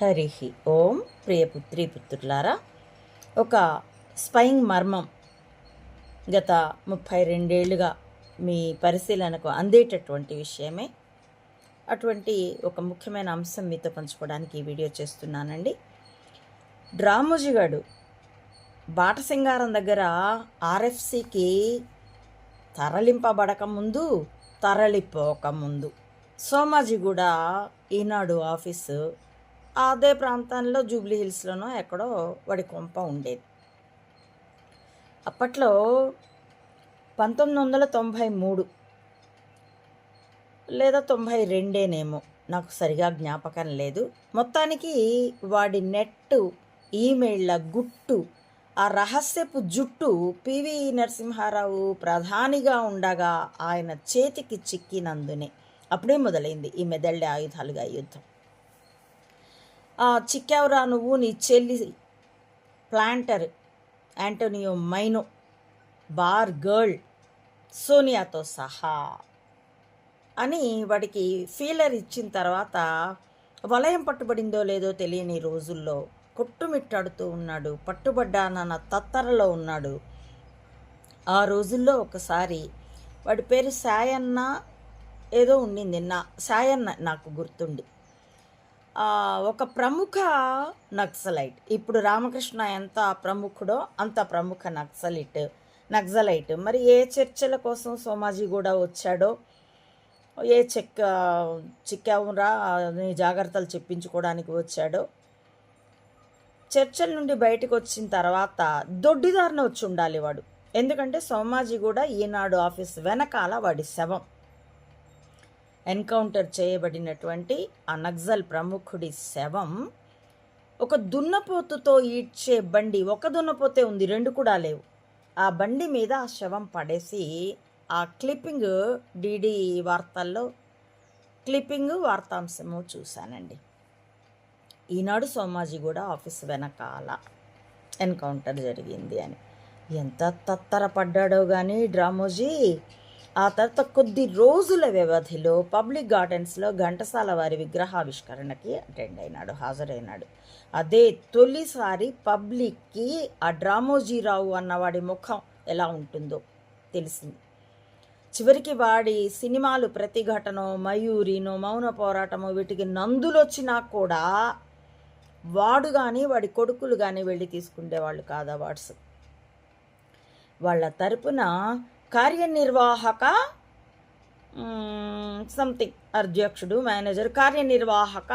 హరి ఓం. ప్రియపుత్రి పుత్రులారా, ఒక స్పైయింగ్ మర్మం గత 32 ఏళ్ళుగా మీ పరిశీలనకు అందేటటువంటి విషయమే. అటువంటి ఒక ముఖ్యమైన అంశం మీతో పంచుకోవడానికి ఈ వీడియో చేస్తున్నానండి. డ్రామోజిగాడు బాటసింగారం దగ్గర ఆర్ఎఫ్సికి తరలింపబడకముందు, తరలిపోకముందు సోమాజిగూడ ఈనాడు ఆఫీసు అదే ప్రాంతంలో జూబ్లీ హిల్స్లోనో ఎక్కడో వాడి కొంప ఉండేది. అప్పట్లో 1993 లేదా 92 నాకు సరిగా జ్ఞాపకం లేదు. మొత్తానికి వాడి నెట్టు, ఈమెయిళ్ళ గుట్టు, ఆ రహస్యపు జుట్టు పివి నరసింహారావు ప్రధానిగా ఉండగా ఆయన చేతికి చిక్కినందునే అప్పుడే మొదలైంది ఈ మెదళ్ళ ఆయుధాలుగా యుద్ధం. చిక్కావురా నువ్వు, నీ చెల్లి planter Antonio Maino, bar girl సోనియాతో సహా అని వాడికి ఫీలర్ ఇచ్చిన తర్వాత వలయం పట్టుబడిందో లేదో తెలియని రోజుల్లో కొట్టుమిట్టాడుతూ ఉన్నాడు. పట్టుబడ్డానన్న తత్తరలో ఉన్నాడు. ఆ రోజుల్లో ఒకసారి వాడి పేరు సాయన్న ఏదో ఉండింది, సాయన్న నాకు గుర్తుండి, ఒక ప్రముఖ నక్సలైట్. ఇప్పుడు రామకృష్ణ ఎంత ప్రముఖుడో అంత ప్రముఖ నక్సలైట్. మరి ఏ చర్చల కోసం సోమాజీ కూడా వచ్చాడో, ఏ చిక్కావురా నీ జాగ్రత్తలు చెప్పించుకోవడానికి వచ్చాడో, చర్చల నుండి బయటకు వచ్చిన తర్వాత దొడ్డిదారిన వచ్చి ఉండాలి వాడు. ఎందుకంటే సోమాజీ కూడా ఈనాడు ఆఫీస్ వెనకాల వాడి శవం, ఎన్కౌంటర్ చేయబడినటువంటి ఆ నక్సల్ ప్రముఖుడి శవం ఒక దున్నపోతుతో ఈడ్చే బండి, ఒక దున్నపోతే ఉంది, 2 కూడా లేవు, ఆ బండి మీద ఆ శవం పడేసి ఆ క్లిప్పింగ్ డిడి వార్తల్లో వార్తాంశము చూశానండి. ఈనాడు సోమాజీ కూడా ఆఫీస్ వెనకాల ఎన్కౌంటర్ జరిగింది అని. ఎంత తత్తరపడ్డాడో కానీ డ్రామోజీ. ఆ తర్వాత కొద్ది రోజుల వ్యవధిలో పబ్లిక్ గార్డెన్స్లో ఘంటసాల వారి విగ్రహావిష్కరణకి హాజరైనాడు. అదే తొలిసారి పబ్లిక్కి ఆ డ్రామోజీరావు అన్నవాడి ముఖం ఎలా ఉంటుందో తెలిసింది. చివరికి వాడి సినిమాలు ప్రతిఘటనో, మయూరినో, మౌన పోరాటమో వీటికి నందులొచ్చినా కూడా వాడు కానీ వాడి కొడుకులు కానీ వెళ్ళి తీసుకునేవాళ్ళు కాదు అవార్డ్స్. వాళ్ళ తరపున కార్యనిర్వాహక సంథింగ్ అధ్యక్షుడు, మేనేజర్, కార్యనిర్వాహక